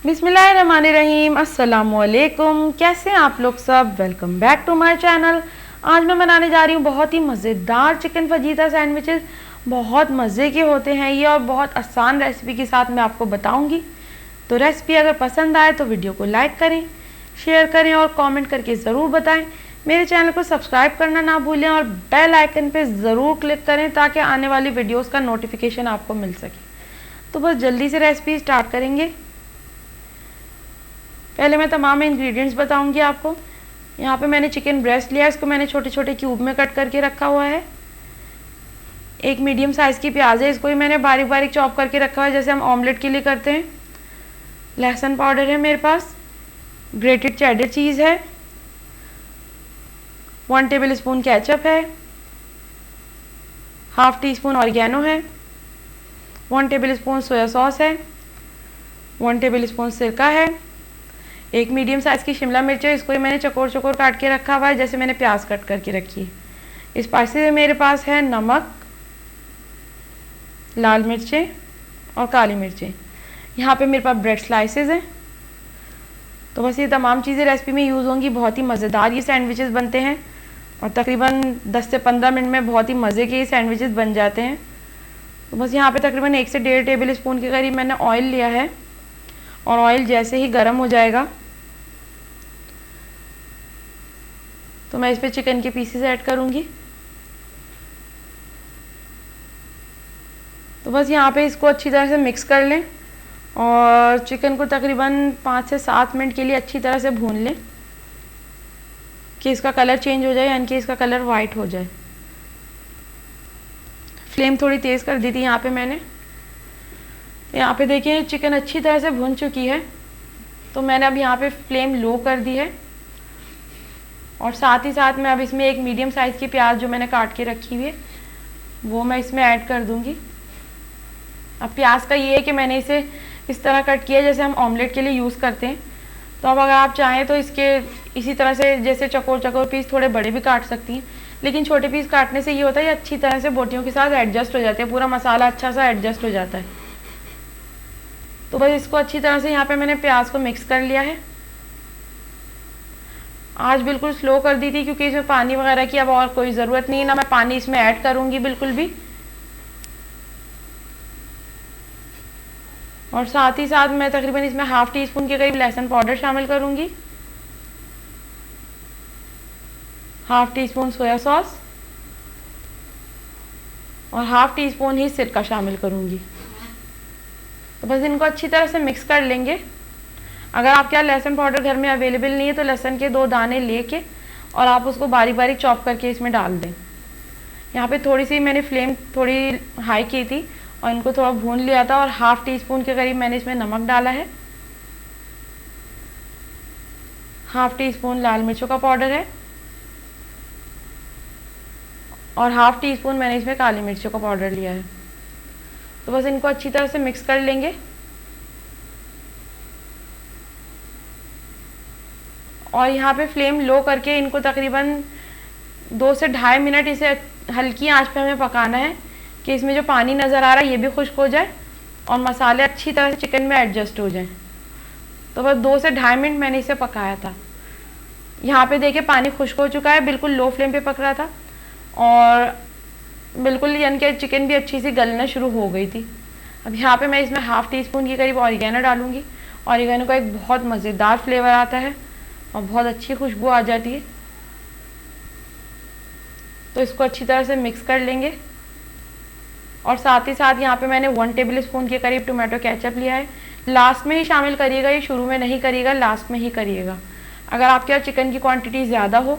बिस्मिल्लाहिर्रहमानिर्रहीम, अस्सलामुअलैकुम। कैसे हैं आप लोग सब? Welcome back to my channel. आज मैं बनाने जा रही हूँ बहुत ही मज़ेदार चिकन फजीता सैंडविचेस। बहुत मज़े के होते हैं ये और बहुत आसान रेसिपी के साथ मैं आपको बताऊँगी। तो रेसिपी अगर पसंद आए तो वीडियो को लाइक करें, शेयर करें और कॉमेंट करके ज़रूर बताएँ। मेरे चैनल को सब्सक्राइब करना ना भूलें और बेल आइकन पर ज़रूर क्लिक करें ताकि आने वाली वीडियोज़ का नोटिफिकेशन आपको मिल सके। तो बस जल्दी से रेसिपी स्टार्ट करेंगे। पहले मैं तमाम इंग्रेडिएंट्स बताऊंगी आपको। यहाँ पे मैंने चिकन ब्रेस्ट लिया है, इसको मैंने छोटे छोटे क्यूब में कट करके रखा हुआ है। एक मीडियम साइज़ की प्याज है, इसको भी मैंने बारीक बारीक चॉप करके रखा हुआ है जैसे हम ऑमलेट के लिए करते हैं। लहसुन पाउडर है मेरे पास, ग्रेटेड चेडर चीज़ है, 1 टेबल स्पून केचप है, हाफ टी स्पून ऑरिगेनो है, 1 टेबल स्पून सोया सॉस है, 1 टेबल स्पून सिरका है, एक मीडियम साइज़ की शिमला मिर्च है, इसको ही मैंने चकोर चकोर काट के रखा हुआ है जैसे मैंने प्याज कट करके रखी है। स्पाइसी में मेरे पास है नमक, लाल मिर्चें और काली मिर्चें। यहाँ पे मेरे पास ब्रेड स्लाइसेस हैं। तो बस ये तमाम चीज़ें रेसिपी में यूज़ होंगी। बहुत ही मज़ेदार ये सैंडविचेस बनते हैं और तकरीबन 10 से 15 मिनट में बहुत ही मज़े के ये सैंडविचेस बन जाते हैं। तो बस यहाँ पे तकरीबन 1 से 1.5 टेबल स्पून के करीब मैंने ऑयल लिया है और ऑयल जैसे ही गर्म हो जाएगा तो मैं इस पर चिकन के पीसेस ऐड करूँगी। तो बस यहाँ पे इसको अच्छी तरह से मिक्स कर लें और चिकन को तकरीबन 5 से 7 मिनट के लिए अच्छी तरह से भून लें कि इसका कलर चेंज हो जाए, यानी कि इसका कलर वाइट हो जाए। फ्लेम थोड़ी तेज़ कर दी थी यहाँ पे मैंने। यहाँ पे देखिए चिकन अच्छी तरह से भून चुकी है, तो मैंने अब यहाँ पे फ्लेम लो कर दी है और साथ ही साथ मैं अब इसमें एक मीडियम साइज़ की प्याज जो मैंने काट के रखी हुई है वो मैं इसमें ऐड कर दूंगी। अब प्याज का ये है कि मैंने इसे इस तरह कट किया जैसे हम ऑमलेट के लिए यूज़ करते हैं। तो अब अगर आप चाहें तो इसके इसी तरह से जैसे चकोर चकोर पीस थोड़े बड़े भी काट सकती हैं, लेकिन छोटे पीस काटने से ये होता है ये अच्छी तरह से बोटियों के साथ एडजस्ट हो जाते हैं, पूरा मसाला अच्छा सा एडजस्ट हो जाता है। तो बस इसको अच्छी तरह से यहाँ पे मैंने प्याज को मिक्स कर लिया है। आज बिल्कुल स्लो कर दी थी क्योंकि इसमें पानी वगैरह की अब और कोई ज़रूरत नहीं है, ना मैं पानी इसमें ऐड करूँगी बिल्कुल भी। और साथ ही साथ मैं तकरीबन इसमें हाफ टी स्पून के करीब लहसुन पाउडर शामिल करूँगी, half tea spoon soya sauce और हाफ टी स्पून ही सिरका शामिल करूँगी। तो बस इनको अच्छी तरह से मिक्स कर लेंगे। अगर आपके यहाँ लहसुन पाउडर घर में अवेलेबल नहीं है तो लहसुन के 2 दाने लेके और आप उसको बारीक बारीक चॉप करके इसमें डाल दें। यहाँ पे थोड़ी सी मैंने फ्लेम थोड़ी हाई की थी और इनको थोड़ा भून लिया था और हाफ टी स्पून के करीब मैंने इसमें नमक डाला है, हाफ टी स्पून लाल मिर्चों का पाउडर है और हाफ टी स्पून मैंने इसमें काली मिर्चों का पाउडर लिया है। तो बस इनको अच्छी तरह से मिक्स कर लेंगे और यहाँ पे फ्लेम लो करके इनको तकरीबन 2 से 2.5 मिनट इसे हल्की आंच पे हमें पकाना है कि इसमें जो पानी नज़र आ रहा है ये भी खुश्क हो जाए और मसाले अच्छी तरह से चिकन में एडजस्ट हो जाएं। तो बस 2 से 2.5 मिनट मैंने इसे पकाया था। यहाँ पे देखिए पानी खुश्क हो चुका है, बिल्कुल लो फ्लेम पे पक रहा था और बिल्कुल यानी कि चिकन भी अच्छी सी गलना शुरू हो गई थी। अब यहाँ पे मैं इसमें हाफ टी स्पून के करीब ऑरिगेनो डालूँगी। ऑरिगेनो का एक बहुत मज़ेदार फ्लेवर आता है और बहुत अच्छी खुशबू आ जाती है। तो इसको अच्छी तरह से मिक्स कर लेंगे और साथ ही साथ यहाँ पे मैंने 1 टेबल स्पून के करीब टोमेटो केचप लिया है। लास्ट में ही शामिल करिएगा, ये शुरू में नहीं करिएगा, लास्ट में ही करिएगा। अगर आपके यहाँ चिकन की क्वांटिटी ज़्यादा हो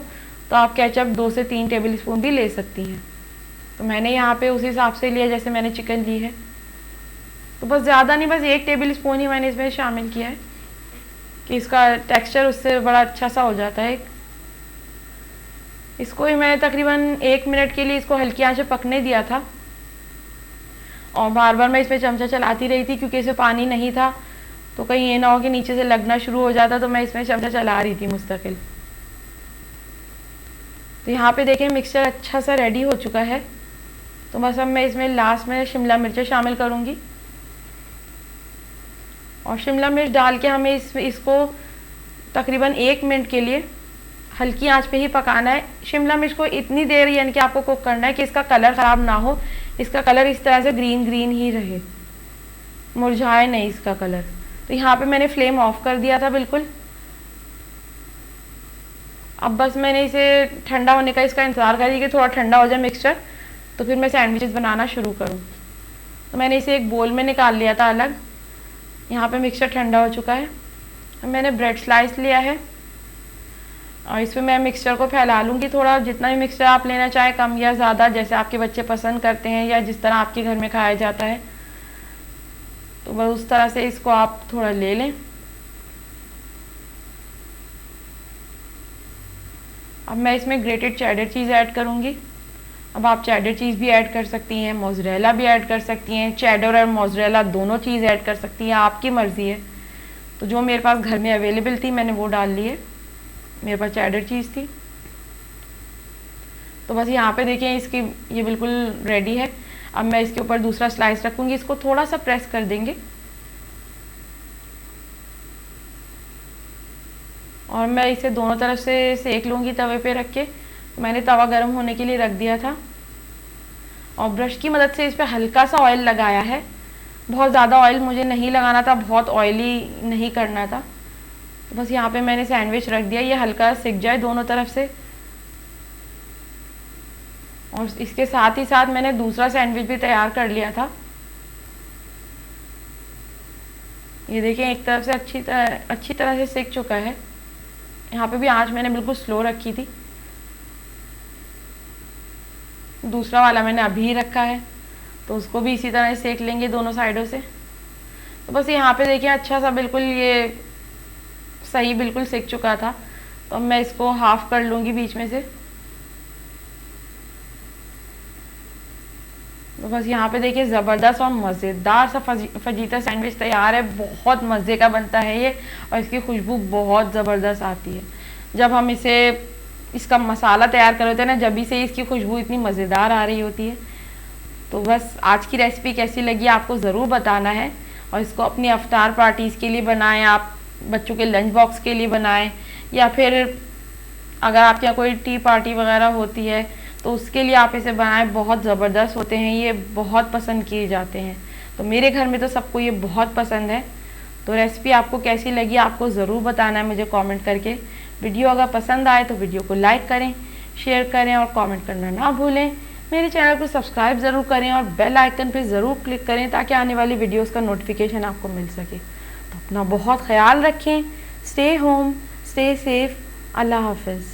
तो आप केचप 2 से 3 टेबल स्पून भी ले सकती हैं। तो मैंने यहाँ पे उसी हिसाब से लिया जैसे मैंने चिकन ली है। तो बस ज़्यादा नहीं, बस 1 टेबल स्पून ही मैंने इसमें शामिल किया है कि इसका टेक्सचर उससे बड़ा अच्छा सा हो जाता है। इसको ही मैंने तकरीबन 1 मिनट के लिए इसको हल्की आंच पे पकने दिया था और बार बार मैं इसमें चमचा चलाती रही थी क्योंकि इसमें पानी नहीं था तो कहीं ये ना हो कि नीचे से लगना शुरू हो जाता, तो मैं इसमें चमचा चला रही थी मुस्तकिल। तो यहाँ पे देखें मिक्सचर अच्छा सा रेडी हो चुका है। तो बस अब मैं इसमें लास्ट में शिमला मिर्च शामिल करूँगी और शिमला मिर्च डाल के हमें इसको तकरीबन 1 मिनट के लिए हल्की आंच पे ही पकाना है। शिमला मिर्च को इतनी देर यानी कि आपको कुक करना है कि इसका कलर ख़राब ना हो, इसका कलर इस तरह से ग्रीन ग्रीन ही रहे, मुरझाए नहीं इसका कलर। तो यहाँ पे मैंने फ्लेम ऑफ कर दिया था बिल्कुल। अब बस मैंने इसे ठंडा होने का इसका इंतज़ार करी कि थोड़ा ठंडा हो जाए मिक्सचर, तो फिर मैं सैंडविचेस बनाना शुरू करूँ। तो मैंने इसे एक बोल में निकाल लिया था अलग। यहाँ पे मिक्सचर ठंडा हो चुका है। अब मैंने ब्रेड स्लाइस लिया है और इसमें मैं मिक्सचर को फैला लूँगी थोड़ा, जितना भी मिक्सचर आप लेना चाहें, कम या ज़्यादा, जैसे आपके बच्चे पसंद करते हैं या जिस तरह आपके घर में खाया जाता है, तो बस उस तरह से इसको आप थोड़ा ले लें। अब मैं इसमें ग्रेटेड चेडर चीज़ ऐड करूँगी। अब आप चेडर चीज़ भी ऐड कर सकती हैं, मोज़रेला भी ऐड कर सकती हैं, चेडर और मोज़रेला दोनों चीज़ ऐड कर सकती हैं, आपकी मर्ज़ी है। तो जो मेरे पास घर में अवेलेबल थी मैंने वो डाल ली है। मेरे पास चेडर चीज़ थी। तो बस यहाँ पे देखिए इसकी ये बिल्कुल रेडी है। अब मैं इसके ऊपर दूसरा स्लाइस रखूँगी, इसको थोड़ा सा प्रेस कर देंगे और मैं इसे दोनों तरफ से सेक लूँगी तवे पे रख के। मैंने तवा गर्म होने के लिए रख दिया था और ब्रश की मदद से इस पर हल्का सा ऑयल लगाया है। बहुत ज़्यादा ऑयल मुझे नहीं लगाना था, बहुत ऑयली नहीं करना था। तो बस यहाँ पे मैंने सैंडविच रख दिया, ये हल्का सिक जाए दोनों तरफ से। और इसके साथ ही साथ मैंने दूसरा सैंडविच भी तैयार कर लिया था। ये देखिए एक तरफ से अच्छी तरह से सिक चुका है। यहाँ पे भी आंच मैंने बिल्कुल स्लो रखी थी। दूसरा वाला मैंने अभी रखा है, तो उसको भी इसी तरह सेक लेंगे दोनों साइडों से। तो बस यहाँ पे देखिए अच्छा सा बिल्कुल ये सही बिल्कुल सिक चुका था। तो अब मैं इसको हाफ कर लूँगी बीच में से। तो बस यहाँ पे देखिए ज़बरदस्त और मज़ेदार सा फजीता सैंडविच तैयार है। बहुत मज़े का बनता है ये और इसकी खुशबू बहुत ज़बरदस्त आती है। जब हम इसका मसाला तैयार कर लेते हैं ना, जब भी से इसकी खुशबू इतनी मज़ेदार आ रही होती है। तो बस आज की रेसिपी कैसी लगी आपको ज़रूर बताना है और इसको अपनी अफ्तार पार्टीज़ के लिए बनाएं, आप बच्चों के लंच बॉक्स के लिए बनाएं, या फिर अगर आपके यहाँ कोई टी पार्टी वगैरह होती है तो उसके लिए आप इसे बनाएं। बहुत ज़बरदस्त होते हैं ये, बहुत पसंद किए जाते हैं। तो मेरे घर में तो सबको ये बहुत पसंद है। तो रेसिपी आपको कैसी लगी आपको ज़रूर बताना है मुझे कमेंट करके। वीडियो अगर पसंद आए तो वीडियो को लाइक करें, शेयर करें और कमेंट करना ना भूलें। मेरे चैनल को सब्सक्राइब ज़रूर करें और बेल आइकन पर ज़रूर क्लिक करें ताकि आने वाली वीडियोज़ का नोटिफिकेशन आपको मिल सके। तो अपना बहुत ख्याल रखें। Stay home, stay safe. अल्लाह हाफिज़।